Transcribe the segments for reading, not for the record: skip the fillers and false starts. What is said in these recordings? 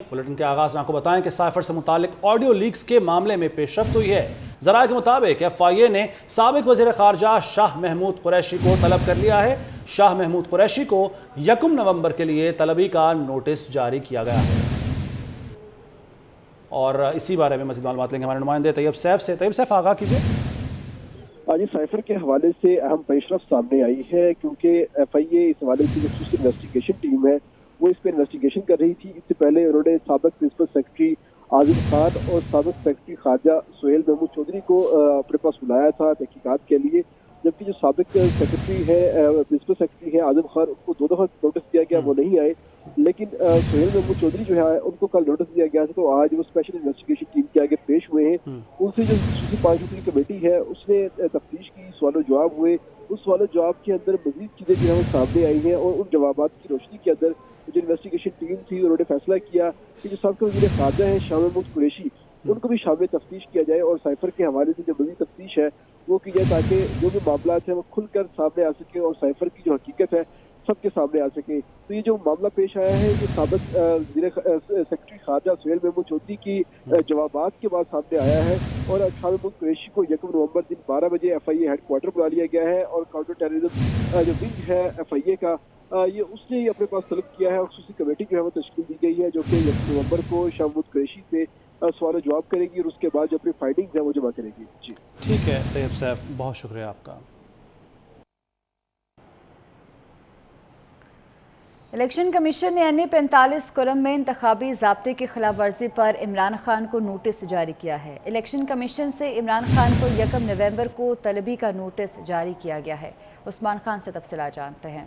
Bulletin کے آغاز میں آپ کو بتائیں کہ سائفر سے متعلق آڈیو لیکس کے معاملے میں پیش رفت ہوئی ہے۔ ذرائع کے مطابق ایف آئی اے نے سابق وزیر خارجہ شاہ محمود قریشی کو طلب کر لیا ہے۔ شاہ محمود قریشی کو 1 نومبر کے لیے طلبی کا نوٹس جاری کیا گیا ہے۔ اور اسی بارے میں مزید معلومات لیں گے ہمارے نمائندے طیب سیف سے۔ طیب سیف، آگاہ کیجئے۔ آج سائفر کے حوالے سے اہم پیش رفت سامنے آئی ہے، کیونکہ ایف آئی اے اس حوالے سے جو خصوصی انویسٹیگیشن ٹیم ہے وہ اس پہ انویسٹیگیشن کر رہی تھی۔ اس سے پہلے انہوں نے سابق پرنسپل سیکرٹری عاظم خان اور سابق سیکرٹری خارجہ سہیل محمود چودھری کو اپنے پاس بلایا تھا تحقیقات کے لیے، جبکہ جو سابق سیکرٹری ہے پرنسپل سیکرٹری ہے عاظم خان، ان کو 2 دفعہ نوٹس دیا گیا، وہ نہیں آئے، لیکن سہیل محمود چودھری جو ہے ان کو کل نوٹس دیا گیا تھا، تو آج وہ اسپیشل انویسٹیگیشن ٹیم کے آگے پیش ہوئے ہیں۔ ان سے جو خصوصی 5 رکنی کمیٹی ہے اس نے تفتیش کی، سوال و جواب ہوئے، اس سوال و جواب کے اندر مزید چیزیں جو ہے وہ سامنے آئی ہیں، اور ان جوابات کی روشنی کے اندر جو انویسٹیگیشن ٹیم تھی انہوں نے فیصلہ کیا کہ جو سابق وزیر خارجہ ہیں شاہ محمود قریشی، ان کو بھی شامل تفتیش کیا جائے اور سائفر کے حوالے سے جو مزید تفتیش ہے وہ کی جائے، تاکہ جو بھی معاملات ہیں وہ کھل کر سامنے آ سکے اور سائفر کی جو حقیقت ہے سب کے سامنے آ سکے۔ تو یہ جو معاملہ پیش آیا ہے یہ سابق سیکرٹری خارجہ سہیل محمود چودھری کی جوابات کے بعد سامنے آیا ہے، اور شاہ محمود قریشی کو 1 نومبر دن 12 بجے ایف آئی اے ہیڈ کوارٹر بلا لیا گیا ہے، اور کاؤنٹر ٹیررزم جو ونگ ہے ایف آئی اے کا یہ اس نے اپنے پاس طلب کیا ہے، اور خصوصی کمیٹی جو ہے وہ تشکیل دی گئی ہے جو کہ 1 نومبر کو شاہ محمود قریشی سے سوال و جواب کرے گی، اور اس کے بعد جو اپنی فائنڈنگز ہیں وہ جمع کرے گی۔ جی ٹھیک ہے طیب سیف، بہت شکریہ آپ کا۔ الیکشن کمیشن نے این اے 45 کرم میں انتخابی ضابطے کی خلاف ورزی پر عمران خان کو نوٹس جاری کیا ہے۔ الیکشن کمیشن سے عمران خان کو 1 نومبر کو طلبی کا نوٹس جاری کیا گیا ہے۔ عثمان خان سے تفصیلات جانتے ہیں۔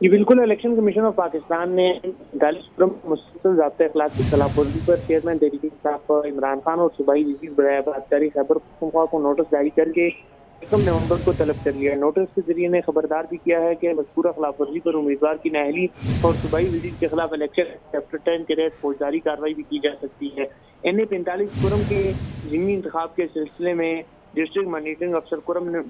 جی بالکل، الیکشن کمیشن آف پاکستان نے 45 کرم مسلسل ضابطۂ اخلاق کی خلاف ورزی پر چیئرمین تحریک انصاف عمران خان اور صوبائی وزیر برائے آبادکاری خیبر پختونخوا کو نوٹس جاری کر کے 1 نومبر کو طلب کر لیا ہے۔ نوٹس کے ذریعے نے خبردار بھی کیا ہے کہ مذکورہ خلاف ورزی پر امیدوار کی نااہلی اور صوبائی وزیر کے خلاف الیکشن چیپٹر 10 کے تحت فوجداری کارروائی بھی کی جا سکتی ہے۔ این اے 45 کرم کے ضمنی انتخاب کے سلسلے میں ڈسٹرکٹ مانیٹرنگ افسر کرم نے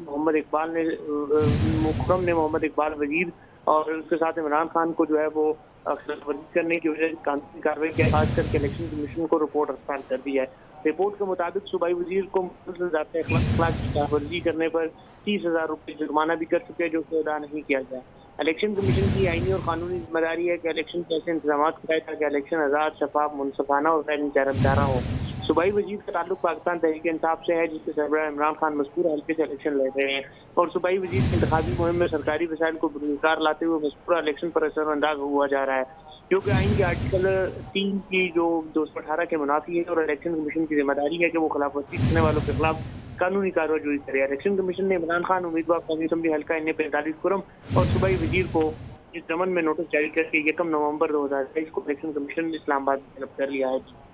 محمد اقبال وزیر اور اس کے ساتھ عمران خان کو جو ہے وہ خلاف ورزی کرنے کی وجہ سے قانونی کارروائی کے خاص کر کے الیکشن کمیشن کو رپورٹ ارسال کر دی ہے۔ رپورٹ کے مطابق صوبائی وزیر کو مسلسل ضابطۂ اخلاق کی خلاف ورزی کرنے پر 30,000 روپے جرمانہ بھی کر چکے، جو کہ ادا نہیں کیا گیا۔ الیکشن کمیشن کی آئینی اور قانونی ذمہ داری ہے کہ الیکشن کے ایسے انتظامات کرائے تاکہ الیکشن آزاد، شفاف، منصفانہ اور غیر جانبدارانہ ہو۔ صوبائی وزیر کا تعلق پاکستان تحریک انصاف سے ہے، جس کے سربراہ عمران خان مذکورہ حلقے سے الیکشن لڑ رہے ہیں، اور صوبائی وزیر کی انتخابی مہم میں سرکاری وسائل کو بروکار لاتے ہوئے مذکورہ الیکشن پر اثر انداز ہوا جا رہا ہے، جو کہ آئین کے آرٹیکل 3 کی جو 218 کے منافی ہے، اور الیکشن کمیشن کی ذمہ داری ہے کہ وہ خلاف ورزی کرنے والوں کے خلاف قانونی کارروائی جوئی کرے۔ الیکشن کمیشن نے عمران خان امیدوار قومی اسمبلی حلقہ این اے 45 کرم اور صوبائی وزیر کو اس ضمن میں نوٹس جاری کر کے 1 نومبر 2023 کو الیکشن کمیشن اسلام آباد میں طلب کر لیا ہے۔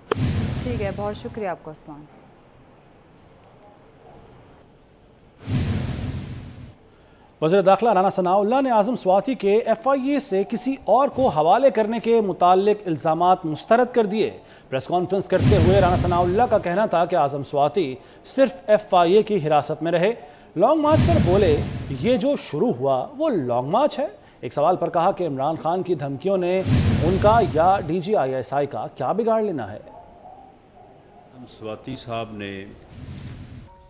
ٹھیک ہے، بہت شکریہ آپ کو عثمان۔ وزیر داخلہ رانا ثناء اللہ نے اعظم سواتی کے ایف آئی اے سے کسی اور کو حوالے کرنے کے متعلق الزامات مسترد کر دیے۔ پریس کانفرنس کرتے ہوئے رانا ثناء اللہ کا کہنا تھا کہ اعظم سواتی صرف ایف آئی اے کی حراست میں رہے۔ لانگ مارچ پر بولے یہ جو شروع ہوا وہ لانگ مارچ ہے۔ ایک سوال پر کہا کہ عمران خان کی دھمکیوں نے ان کا یا D G I S I کا کیا بگاڑ لینا ہے۔ سواتی صاحب نے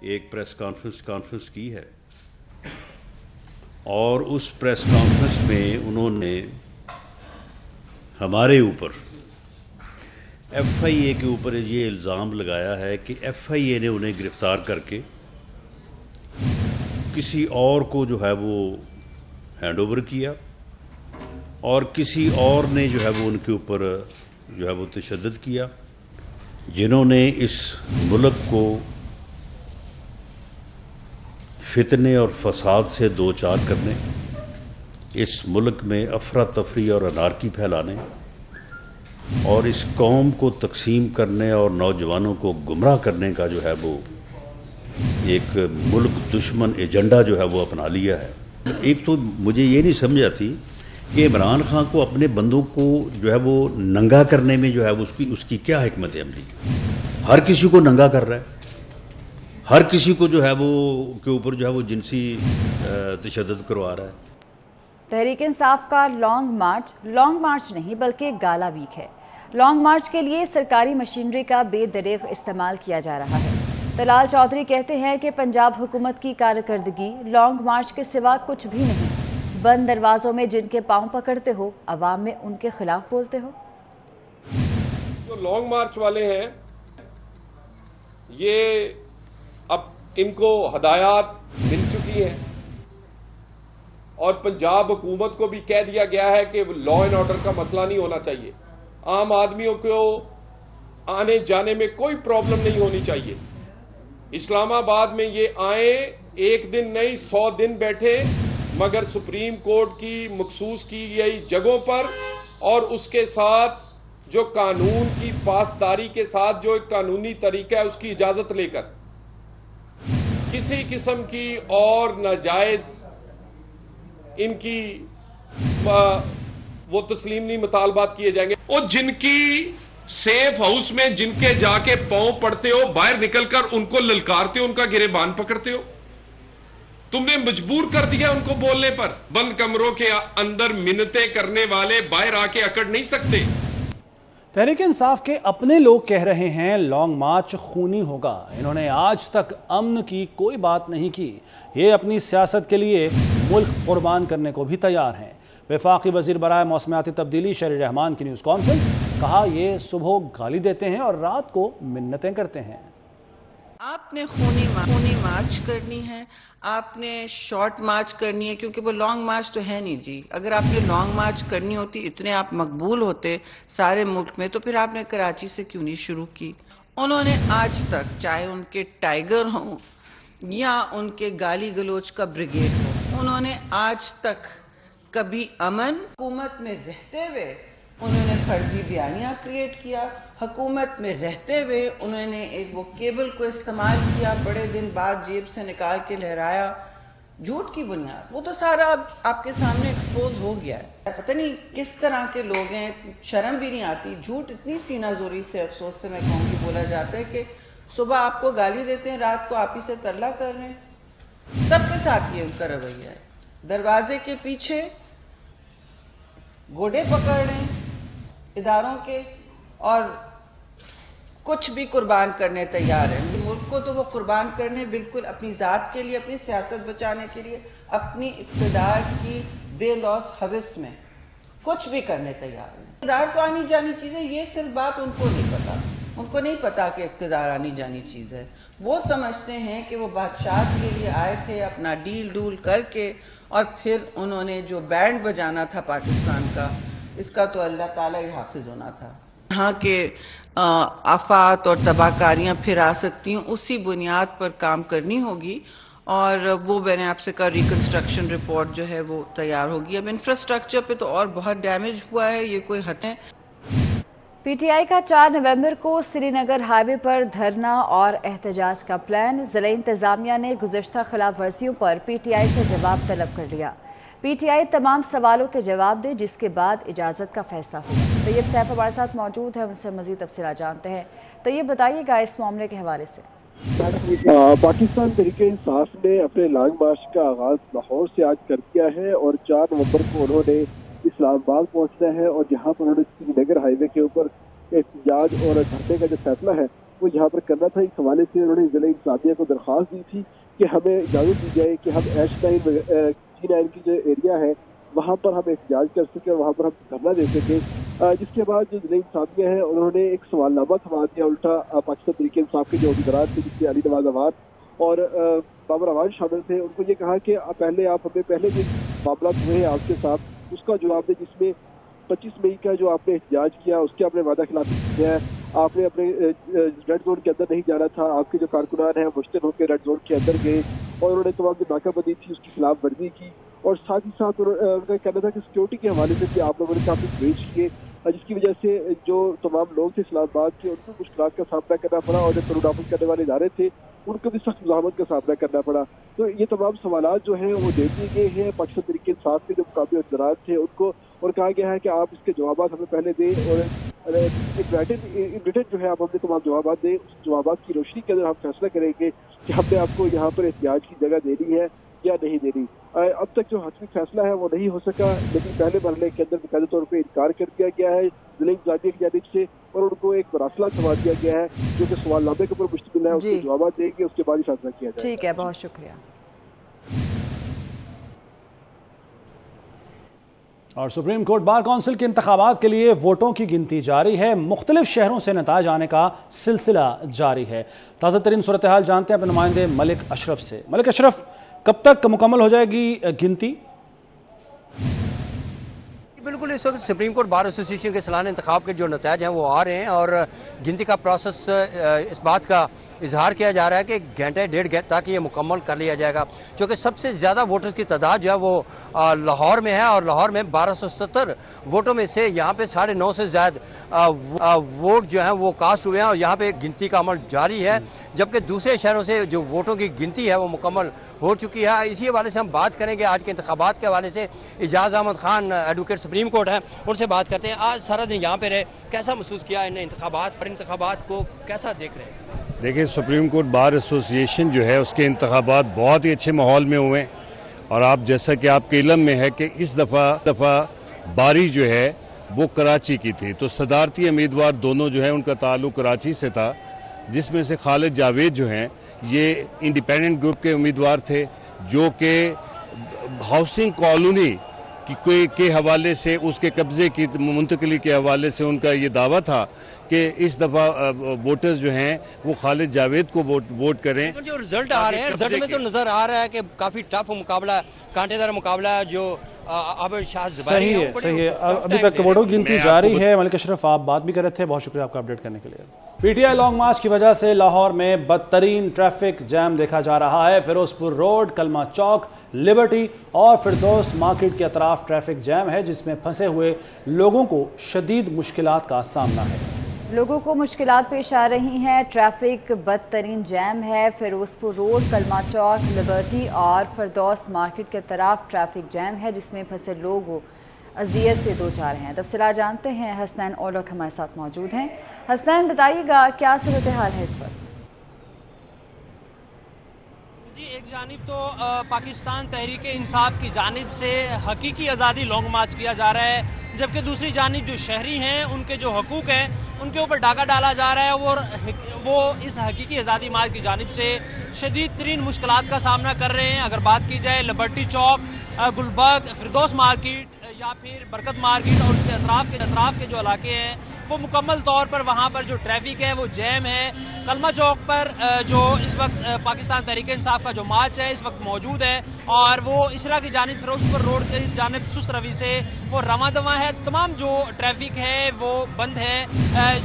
ایک پریس کانفرنس کی ہے، اور اس پریس کانفرنس میں انہوں نے ہمارے اوپر ایف آئی اے کے اوپر یہ الزام لگایا ہے کہ ایف آئی اے نے انہیں گرفتار کر کے کسی اور کو جو ہے وہ ہینڈ اوور کیا، اور کسی اور نے جو ہے وہ ان کے اوپر جو ہے وہ تشدد کیا، جنہوں نے اس ملک کو فتنے اور فساد سے دوچار کرنے، اس ملک میں افراتفری اور انارکی پھیلانے، اور اس قوم کو تقسیم کرنے اور نوجوانوں کو گمراہ کرنے کا جو ہے وہ ایک ملک دشمن ایجنڈا جو ہے وہ اپنا لیا ہے۔ ایک تو مجھے یہ نہیں سمجھ آتی کہ عمران خان کو اپنے بندوں کو جو ہے وہ ننگا کرنے میں جو ہے اس کی کیا حکمت عملی ہے۔ ہر کسی کو ننگا کر رہا ہے، ہر کسی کو جو ہے وہ کے اوپر جو ہے وہ جنسی تشدد کروا رہا ہے۔ تحریک انصاف کا لانگ مارچ نہیں بلکہ گالا ویک ہے۔ لانگ مارچ کے لیے سرکاری مشینری کا بے دریغ استعمال کیا جا رہا ہے۔ طلال چودھری کہتے ہیں کہ پنجاب حکومت کی کارکردگی لانگ مارچ کے سوا کچھ بھی نہیں۔ بند دروازوں میں جن کے پاؤں پکڑتے ہو، عوام میں ان کے خلاف بولتے ہو۔ جو لانگ مارچ والے ہیں یہ اب ان کو ہدایات مل چکی ہیں اور پنجاب حکومت کو بھی کہہ دیا گیا ہے کہ لا اینڈ آرڈر کا مسئلہ نہیں ہونا چاہیے، عام آدمیوں کو آنے جانے میں کوئی پرابلم نہیں ہونی چاہیے۔ اسلام آباد میں یہ آئیں، ایک دن نہیں 100 دن بیٹھے، مگر سپریم کورٹ کی مخصوص کی گئی جگہوں پر اور اس کے ساتھ جو قانون کی پاسداری کے ساتھ جو ایک قانونی طریقہ ہے اس کی اجازت لے کر کسی قسم کی اور ناجائز ان کی وہ تسلیم نہیں مطالبات کیے جائیں گے۔ اور جن کی سیف ہاؤس میں جن کے جا کے پاؤں پڑتے ہو، باہر نکل کر ان کو للکارتے ہو، ان کا گریبان پکڑتے ہو، تم نے مجبور کر دیا ان کو بولنے پر۔ بند کمروں کے اندر منتیں کرنے والے باہر آ کے اکڑ نہیں سکتے۔ تحریک انصاف کے اپنے لوگ کہہ رہے ہیں لانگ مارچ خونی ہوگا۔ انہوں نے آج تک امن کی کوئی بات نہیں کی۔ یہ اپنی سیاست کے لیے ملک قربان کرنے کو بھی تیار ہیں۔ وفاقی وزیر برائے موسمیاتی تبدیلی شہری رحمان کی نیوز کانفرنس، کہا یہ صبح گالی دیتے ہیں اور رات کو منتیں کرتے ہیں۔ آپ نے خونی مارچ کرنی ہے، آپ نے شارٹ مارچ کرنی ہے، کیونکہ وہ لانگ مارچ تو ہے نہیں جی۔ اگر آپ نے لانگ مارچ کرنی ہوتی، اتنے آپ مقبول ہوتے سارے ملک میں، تو پھر آپ نے کراچی سے کیوں نہیں شروع کی؟ انہوں نے آج تک، چاہے ان کے ٹائیگر ہوں یا ان کے گالی گلوچ کا بریگیڈ ہو، انہوں نے آج تک کبھی امن حکومت میں رہتے ہوئے انہوں نے فرضی بیانیاں کریٹ کیا، حکومت میں رہتے ہوئے انہوں نے ایک وہ کیبل کو استعمال کیا، بڑے دن بعد جیب سے نکال کے لہرایا، جھوٹ کی بنیاد۔ وہ تو سارا اب آپ کے سامنے ایکسپوز ہو گیا ہے۔ پتہ نہیں کس طرح کے لوگ ہیں، شرم بھی نہیں آتی، جھوٹ اتنی سینہ زوری سے، افسوس سے میں کہوں گی بولا جاتا ہے کہ صبح آپ کو گالی دیتے ہیں، رات کو آپ ہی سے ترلا کر رہے ہیں۔ سب کے ساتھ یہ ان کا رویہ ہے، دروازے کے پیچھے گھوڑے پکڑ رہے ہیں اداروں کے اور کچھ بھی قربان کرنے تیار ہیں۔ ملک کو تو وہ قربان کرنے بالکل اپنی ذات کے لیے، اپنی سیاست بچانے کے لیے، اپنی اقتدار کی بے لوث حوث میں کچھ بھی کرنے تیار ہیں۔ اقتدار تو آنی جانی چیز ہے، یہ صرف بات ان کو نہیں پتا۔ ان کو نہیں پتا کہ اقتدار آنی جانی چیز ہے۔ وہ سمجھتے ہیں کہ وہ بادشاہت کے لیے آئے تھے اپنا ڈیل ڈول کر کے، اور پھر انہوں نے جو بینڈ بجانا تھا پاکستان کا، اس کا تو اللہ تعالیٰ ہی حافظ ہونا تھا۔ یہاں کے آفات اور تباہ کاریاں پھر آ سکتی ہیں، اسی بنیاد پر کام کرنی ہوگی، اور وہ میں نے آپ سے کہا ریکنسٹرکشن رپورٹ جو ہے وہ تیار ہوگی۔ اب انفراسٹرکچر پہ تو اور بہت ڈیمیج ہوا ہے، یہ کوئی حد ہے۔ پی ٹی آئی کا 4 نومبر کو سری نگر ہائی وے پر دھرنا اور احتجاج کا پلان۔ ضلع انتظامیہ نے گزشتہ خلاف ورزیوں پر پی ٹی آئی سے جواب طلب کر لیا۔ پی ٹی آئی تمام سوالوں کے جواب دے، جس کے بعد اجازت کا فیصلہ ہوگا۔ طیب سیف ہمارے ساتھ موجود ہے، ان سے مزید تفصیلات جانتے ہیں۔ طیب بتائیے گا اس معاملے کے حوالے سے۔ پاکستان تحریک انصاف نے اپنے لانگ مارچ کا آغاز لاہور سے آج کر دیا ہے، اور 4 نومبر کو انہوں نے اسلام آباد پہنچنا ہے، اور جہاں پر انہوں نے سری نگر ہائی وے کے اوپر احتجاج اور دھرنے کا جو فیصلہ ہے وہ یہاں پر کرنا تھا۔ اس حوالے سے انہوں نے ضلع انتظامیہ کو درخواست دی تھی کہ ہمیں اجازت دی جائے کہ ہم G9 کی جو ایریا ہے وہاں پر ہم احتجاج کر سکیں، وہاں پر ہم دھرنا دے سکیں، جس کے بعد جو ضلع انتظامیہ ہے انہوں نے ایک سوال نامہ تھما دیا الٹا پاکستان تحریک انصاف کے جو عہدیدار تھے، جس میں علی نواز اعوان اور بابر اعوان شامل تھے۔ ان کو یہ کہا کہ پہلے آپ ہمیں پہلے جو معاملات ہوئے ہیں آپ کے ساتھ اس کا جواب دیں، جس میں 25 مئی کا جو آپ نے احتجاج کیا اس کے آپ نے وعدہ خلافی کیا ہے، آپ نے اپنے ریڈ زون کے اندر نہیں جانا تھا، آپ کے جو کارکنان ہیں مشتل ہو کے ریڈ زون کے اندر گئے اور انہوں نے تمام جو ناکہ بندی تھی اس کی خلاف ورزی کی، اور ساتھ ہی ساتھ ان کا کہنا تھا کہ سیکورٹی کے حوالے سے کہ آپ لوگوں نے کافی بریچ کیے، جس کی وجہ سے جو تمام لوگ تھے اسلام آباد کے ان کو مشکلات کا سامنا کرنا پڑا، اور جو تنافس کرنے والے ادارے تھے ان کو بھی سخت مزاحمت کا سامنا کرنا پڑا۔ تو یہ تمام سوالات جو ہیں وہ دے دیے گئے ہیں پاکستان تحریک انصاف کے جو مقامی عہدیدار تھے ان کو، اور کہا گیا ہے کہ آپ اس کے جوابات ہمیں پہلے دیں، اور ایک ریٹن جو ہے آپ ہمیں تمام جوابات دیں، اس جوابات کی روشنی کے اندر ہم فیصلہ کریں گے کہ ہم نے آپ کو یہاں پر احتجاج کی جگہ دینی ہے या नहीं देनी। अब तक जो हतमी फैसला है वो नहीं हो सका, लेकिन पहले मरहले के अंदर बाकायदा तौर पर इनकार कर दिया गया है ज़िला इंतज़ामिया की जानिब से, और उनको एक मरासला थमा दिया गया है जो कि सवालनामे के ऊपर मुश्तमिल है, उसके जवाब देंगे, उसके बाद ही फैसला किया जाएगा। ठीक है, बहुत शुक्रिया। और सुप्रीम कोर्ट बार काउंसिल के इंतखाबात के लिए वोटों की गिनती जारी है। मुख्तलिफ शहरों से नताइज आने का सिलसिला जारी है। ताज़ा तरीन सूरत हाल जानते हैं अपने नुमाइंदे मलिक अशरफ से। मलिक अशरफ, कब तक मुकम्मल हो जाएगी गिनती? बिल्कुल, इस वक्त सुप्रीम कोर्ट बार एसोसिएशन के सालाना इंतखाब के जो नताइज हैं वो आ रहे हैं, और गिनती का प्रोसेस इस बात का इजहार किया जा रहा है कि घंटे डेढ़ तक ये मुकम्मल कर लिया जाएगा, क्योंकि सबसे ज़्यादा वोटर्स की तादाद जो है वो लाहौर में है, और लाहौर में 1270 वोटों में से यहाँ पे 9.5 से ज़्यादा वोट जो हैं वो कास्ट हुए हैं, और यहाँ पे गिनती का अमल जारी है, जबकि दूसरे शहरों से जो वोटों की गिनती है वो मुकम्मल हो चुकी है। इसी हवाले से हम बात करेंगे आज के इंतखाबात के हवाले से। Ijaz Ahmed Khan advocate Supreme Court हैं, उनसे बात करते हैं। आज सारा दिन यहाँ पे रहे, कैसा महसूस किया इन इंतखाबात को कैसा देख रहे हैं? देखिए, सुप्रीम कोर्ट बार एसोसिएशन जो है उसके इंतखाबात बहुत ही अच्छे माहौल में हुए, और आप जैसा कि आपके इल्म में है कि इस दफ़ा बारी जो है वो कराची की थी, तो सदारती उम्मीदवार दोनों जो है उनका ताल्लुक कराची से था, जिसमें से खालिद जावेद जो हैं ये इंडिपेंडेंट ग्रुप के उम्मीदवार थे, जो कि हाउसिंग कॉलोनी के हवाले से, उसके कब्ज़े की मुंतकली के हवाले से उनका ये दावा था कि इस दफ़ा वोटर्स जो हैं वो खालिद जावेद को वोट करें। जो रिजल्ट आ रहे हैं, रिजल्ट में तो नज़र आ रहा है कि काफ़ी टफ मुकाबला, कांटेदार मुकाबला जो अब शाह सही है। अभी तक वोटों की गिनती जारी है। मलिक अशरफ, आप बात भी कर रहे थे, बहुत शुक्रिया आपका अपडेट करने के लिए। पीटीआई लॉन्ग मार्च की वजह से लाहौर में बदतरीन ट्रैफिक जैम देखा जा रहा है। फिरोजपुर रोड, कलमा चौक, लिबर्टी और फिरदौस मार्केट के अतराफ ट्रैफिक जैम है, जिसमें फंसे हुए लोगों को शदीद मुश्किलात का सामना है। लोगों को मुश्किलात पेश आ रही हैं। ट्रैफिक बदतरीन जैम है। फिरोजपुर रोड, कलमा चौक, लिबर्टी और फिरदौस मार्केट के तरफ ट्रैफिक जैम है, जिसमें फंसे लोग अजियत से दो चार हैं। तफसीलात जानते हैं, हसनैन औलख हमारे साथ मौजूद हैं। हसनैन, बताइएगा क्या सूरत हाल है इस वक्त? जी, एक जानिब तो पाकिस्तान तहरीक इंसाफ की जानिब से हकीकी आज़ादी लॉन्ग मार्च किया जा रहा है, जबकि दूसरी जानिब जो शहरी हैं उनके जो हकूक़ हैं उनके ऊपर डाका डाला जा रहा है, और वो इस हकीकी आज़ादी मार्च की जानिब से शदीद तरीन मुश्किलात का सामना कर रहे हैं। अगर बात की जाए लिबर्टी चौक, गुलबर्ग, फिरदौस मार्केट या फिर बरकत मार्केट और उसके अतराफ के जो इलाके हैं वो मुकम्मल तौर पर वहाँ पर जो ट्रैफिक है वो जैम है। कलमा चौक पर जो इस वक्त पाकिस्तान तहरीक इंसाफ का जो मार्च है इस वक्त मौजूद है, और वो इसरा की जानिब फिरोजपुर रोड की जानिब सुस्त रवि से वो रवां दवा है। तमाम जो ट्रैफिक है वो बंद है,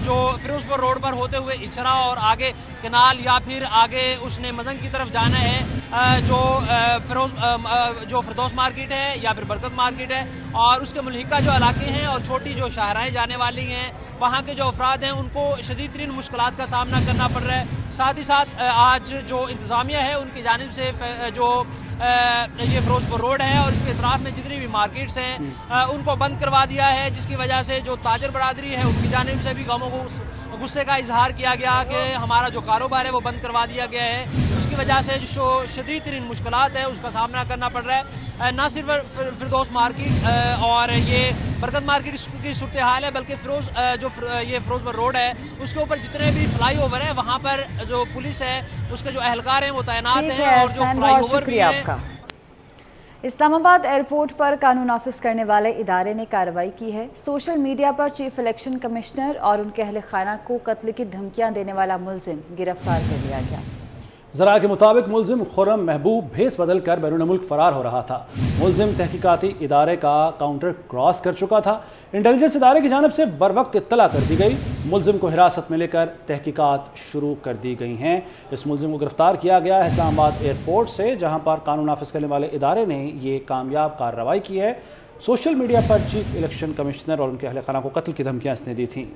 जो फिरोजपुर रोड पर होते हुए इसरा और आगे कनाल या फिर आगे उसने मजंग की तरफ जाना है, जो फिरदौस मार्केट है या फिर बरकत मार्केट है, और उसके मुल्हिका जो इलाके हैं और छोटी जो शाहराएँ जाने वाली हैं वहाँ के जो अफराद हैं उनको शदीद तरीन मुश्किलात का सामना करना पड़ रहा है। साथ ही साथ आज जो इंतज़ामिया है उनकी जानिब से जो ये फिरोजपुर रोड है और इसके अतराफ में जितनी भी मार्केट्स हैं उनको बंद करवा दिया है, जिसकी वजह से जो ताजर बरादरी है उनकी जानिब से भी गाँवों को गुस्से का इजहार किया गया कि हमारा जो कारोबार है वो बंद करवा दिया गया है। उसकी वजह से जो शदीद तरीन मुश्किलात है उसका सामना करना पड़ रहा है। न सिर्फ फिरदौस मार्केट और ये बरकत मार्केट की सूरत हाल है, बल्कि ये फिरोजपुर रोड है उसके ऊपर जितने भी फ्लाई ओवर है वहाँ पर जो पुलिस है उसके जो एहलकार हैं वो तैनात हैं, और जो फ्लाई ओवर भी है। इस्लामाबाद एयरपोर्ट पर कानून नाफिज करने वाले इदारे ने कार्रवाई की है। सोशल मीडिया पर चीफ इलेक्शन कमिश्नर और उनके अहल खाना को कत्ल की धमकियां देने वाला मुलजिम गिरफ्तार कर लिया गया। ज़रा के मुताबिक मुलजिम खुर्रम महबूब भेस बदल कर बैरून मुल्क फरार हो रहा था। मुलजिम तहकीकाती इदारे का काउंटर क्रॉस कर चुका था। इंटेलिजेंस इदारे की जानिब से बर वक्त इत्तला कर दी गई। मुलजिम को हिरासत में लेकर तहकीकात शुरू कर दी गई हैं। इस मुलजिम को गिरफ्तार किया गया है इस्लामाबाद एयरपोर्ट से, जहाँ पर कानून नाफिज करने वाले इदारे ने ये कामयाब कार्रवाई की है। सोशल मीडिया पर चीफ इलेक्शन कमिश्नर और उनके अहल खाना को कत्ल की धमकियाँ इसने दी थीं।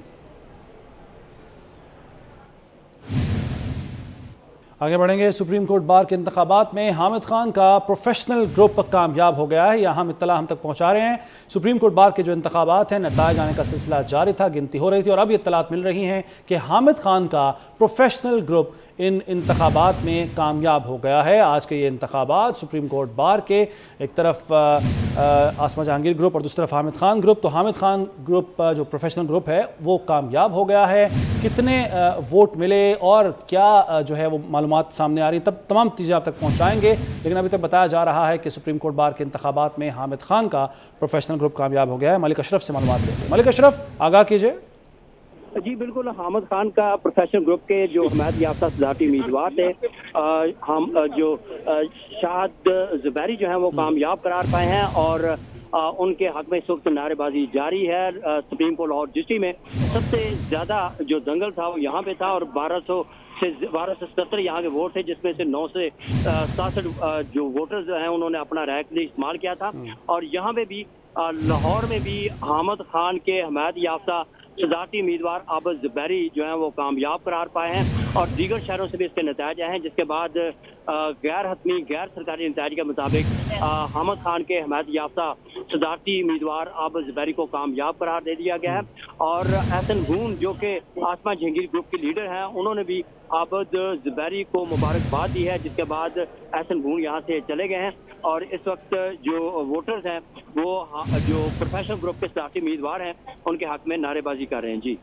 आगे बढ़ेंगे। सुप्रीम कोर्ट बार के इंतखाबात में हामिद खान का प्रोफेशनल ग्रुप कामयाब हो गया है। यह अहम इत्तला हम तक पहुंचा रहे हैं। सुप्रीम कोर्ट बार के जो इंतखाबात हैं, नताइज आने का सिलसिला जारी था, गिनती हो रही थी और अब ये इत्तलात मिल रही हैं कि हामिद खान का प्रोफेशनल ग्रुप इन इंतखाबात में कामयाब हो गया है। आज के ये इंतखाबात सुप्रीम कोर्ट बार के एक तरफ आसमा जहांगीर ग्रुप और दूसरी तरफ हामिद खान ग्रुप, तो हामिद खान ग्रुप जो प्रोफेशनल ग्रुप है वो कामयाब हो गया है। कितने वोट मिले और क्या जो है वो मालूमात सामने आ रही, तब तमाम चीज़ें आप तक पहुंचाएंगे, लेकिन अभी तक बताया जा रहा है कि सुप्रीम कोर्ट बार के इंतखाबात में हामिद खान का प्रोफेशनल ग्रुप कामयाब हो गया है। मलिक अशरफ से मालूमात लेंगे। मलिक अशरफ, आगाह कीजिए। जी बिल्कुल, हामिद खान का प्रोफेशनल ग्रुप के जो हमायत याफ्ता सदारती उम्मीदवार थे, हम जो शाहिद जुबैरी जो है वो कामयाब करार पाए हैं और उनके हक में इस वक्त नारेबाजी जारी है। सुप्रीम कोर्ट लाहौर डिस्ट्रिक्ट में सबसे ज़्यादा जो दंगल था वो यहाँ पे था और 1277 यहाँ के वोट थे, जिसमें से 9 से 67 जो वोटर्स हैं उन्होंने अपना राय के लिए इस्तेमाल किया था। और यहाँ पे भी लाहौर में भी हामिद खान के हमायत याफ्ता सदारती उम्मीदवार आबिद जुबैरी जो हैं वो कामयाब करार पाए हैं और दीगर शहरों से भी इसके नतीजे हैं, जिसके बाद गैर हतमी गैर सरकारी नतीजे के मुताबिक हामिद खान के हमायत याफ्ता सदारती उम्मीदवार आबिद जुबैरी को कामयाब करार दे दिया गया है। और एहसन बून जो कि आसमा जहांगीर ग्रुप के लीडर हैं, उन्होंने भी आबिद जुबैरी को मुबारकबाद दी है, जिसके बाद एहसन बून यहाँ से चले गए हैं। और इस वक्त जो वोटर्स हैं वो जो प्रोफेशनल ग्रुप के सदारती उम्मीदवार हैं उनके हक में नारेबाजी कर रहे हैं। जी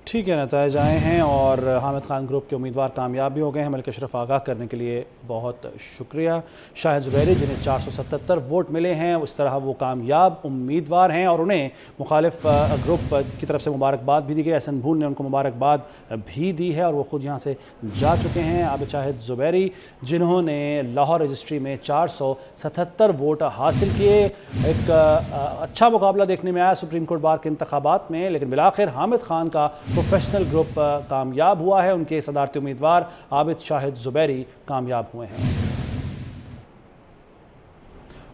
ठीक है, नतीजे आए हैं और हामिद खान ग्रुप के उम्मीदवार कामयाब भी हो गए हैं। मलिक अशरफ, आगाह करने के लिए बहुत शुक्रिया। शाहिद जुबैरी जिन्हें 477 वोट मिले हैं, उस तरह वो कामयाब उम्मीदवार हैं और उन्हें मुखालिफ ग्रुप की तरफ से मुबारकबाद भी दी गई। एहसन बून ने उनको मुबारकबाद भी दी है और वो खुद यहाँ से जा चुके हैं। आबिद शाहिद जुबैरी जिन्होंने लाहौर रजिस्ट्री में 477 वोट हासिल किए। एक अच्छा मुकाबला देखने में आया सुप्रीम कोर्ट बार के इंतखाबात में, लेकिन बिलाखिर हामिद खान का प्रोफेशनल ग्रुप कामयाब हुआ है। उनके सदारती उम्मीदवार आबिद शाहिद जुबैरी कामयाब हुए हैं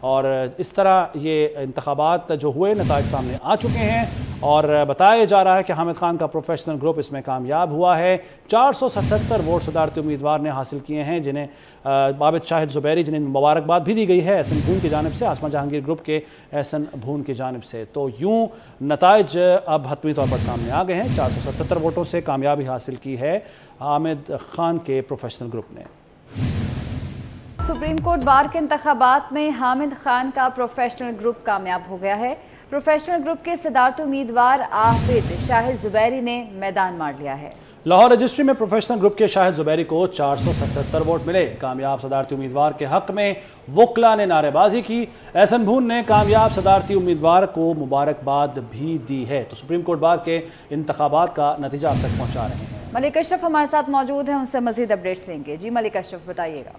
और इस तरह ये इंतखाबात जो हुए नताइज सामने आ चुके हैं और बताया जा रहा है कि हामिद खान का प्रोफेशनल ग्रुप इसमें कामयाब हुआ है। 477 वोट सदारती उम्मीदवार ने हासिल किए हैं, जिन्हें आबिद शाहिद जुबैरी जिन्हें मुबारकबाद भी दी गई है एहसन बून की जानिब से, आसमा जहांगीर ग्रुप के एहसन बून की जानिब से। तो यूं नताइज अब हतमी तौर पर सामने आ गए हैं। 477 वोटों से कामयाबी हासिल की है हामिद खान के प्रोफेशनल ग्रुप ने। सुप्रीम कोर्ट बार के इंतखाबात में हामिद खान का प्रोफेशनल ग्रुप कामयाब हो गया है। प्रोफेशनल ग्रुप के सदारती उम्मीदवार आबिद शाहिद जुबैरी ने मैदान मार लिया है। लाहौर रजिस्ट्री में प्रोफेशनल ग्रुप के शाहिद जुबैरी को 477 वोट मिले। कामयाब सदारती उम्मीदवार के हक में वकला ने नारेबाजी की। एहसन बून ने कामयाब सदारती उम्मीदवार को मुबारकबाद भी दी है। तो सुप्रीम कोर्ट बार के इंतखाबात का नतीजा अब तक पहुंचा रहे हैं। मलिक अशरफ हमारे साथ मौजूद हैं, उनसे मजीद अपडेट्स लेंगे। जी मलिक अशरफ, बताइएगा।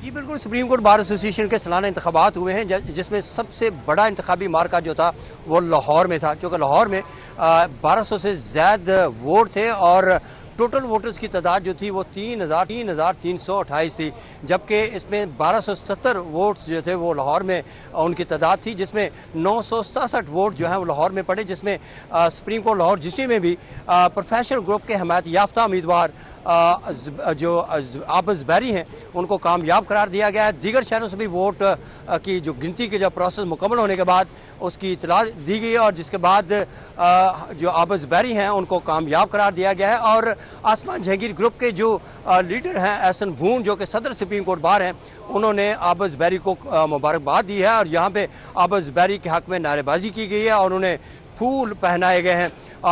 जी बिल्कुल, सुप्रीम कोर्ट बार एसोसिएशन के सालाना इंतखाबात हुए हैं, जिसमें सबसे बड़ा इंतखाबी मार्का जो था वो लाहौर में था, क्योंकि लाहौर में 1200 से ज़्यादा वोट थे और टोटल वोटर्स की तादाद जो थी वो 3,328 थी, जबकि इसमें 1277 वोट्स जो थे वो लाहौर में उनकी तादाद थी, जिसमें 967 वोट जो हैं वो लाहौर में पड़े, जिसमें सुप्रीम कोर्ट लाहौर डिस्ट्रिक्ट में भी प्रोफेशनल ग्रुप के हमायत याफ्ता उम्मीदवार जो आबिद जुबैरी हैं उनको कामयाब करार दिया गया है। दीगर शहरों से भी वोट की जो गिनती के जो प्रोसेस मुकम्मल होने के बाद उसकी इतला दी गई है और जिसके बाद जो आबिद जुबैरी हैं उनको कामयाब करार दिया गया है। और आसमान जहांगीर ग्रुप के जो लीडर हैं एहसन बून, जो कि सदर सुप्रीम कोर्ट बार हैं, उन्होंने आबिद जुबैरी को मुबारकबाद दी है और यहाँ पे आबिद जुबैरी के हक में नारेबाजी की गई है और उन्हें फूल पहनाए गए हैं।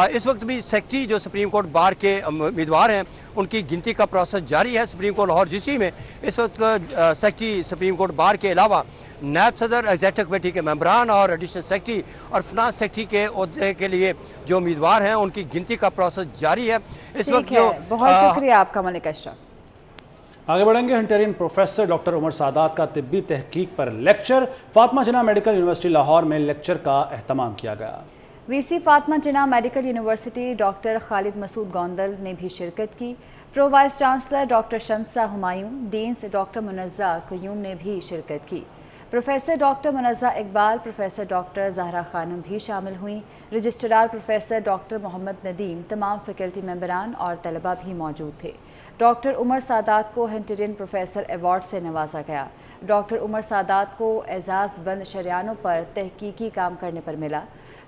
इस वक्त भी सेक्रेटरी जो सुप्रीम कोर्ट बार के उम्मीदवार हैं उनकी गिनती का प्रोसेस जारी है। सुप्रीम कोर्ट लाहौर डिस्ट्रिक्ट में इस वक्त सेक्रेटरी सुप्रीम कोर्ट बार के अलावा नायब सदर एग्जीक्यूटिव कमेटी के मेंबरान और एडिशनल सेक्रेटरी और फिनांस सेक्रेटरी के ओहदे के लिए जो उम्मीदवार हैं उनकी गिनती का प्रोसेस जारी है। इस वक्त बहुत शुक्रिया आपका मलिक अशरफ। आगे बढ़ेंगे। Hunterian professor doctor Umar Sadat का तिब्बी तहकीक पर lecture. Fatima Jinnah medical university Lahore में लेक्चर का एहतमाम किया गया। VC Fatima Jinnah medical university doctor Khalid Masood Gondal ने भी शिरकत की। Pro vice chancellor doctor Shamsa Humayun, deans doctor Munazza Qayyum ने भी शिरकत की। Professor doctor Munazza Iqbal, professor doctor Zahra Khanum भी शामिल हुई। Registrar professor doctor Mohammad Nadeem, तमाम फैकल्टी मेंबरान और तलबा भी मौजूद थे। डॉक्टर उमर सादात को हिंटरियन प्रोफेसर एवॉर्ड से नवाजा गया। डॉक्टर उमर सादात को एजाज़ बंद शरियानों पर तहकीकी काम करने पर मिला।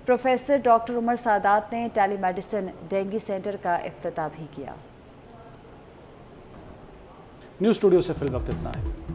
प्रोफेसर डॉक्टर उमर सादात ने टेली मेडिसिन डेंगू सेंटर का इफ्तिताह भी किया। न्यूज़ स्टूडियो से फिल वक्त इतना है।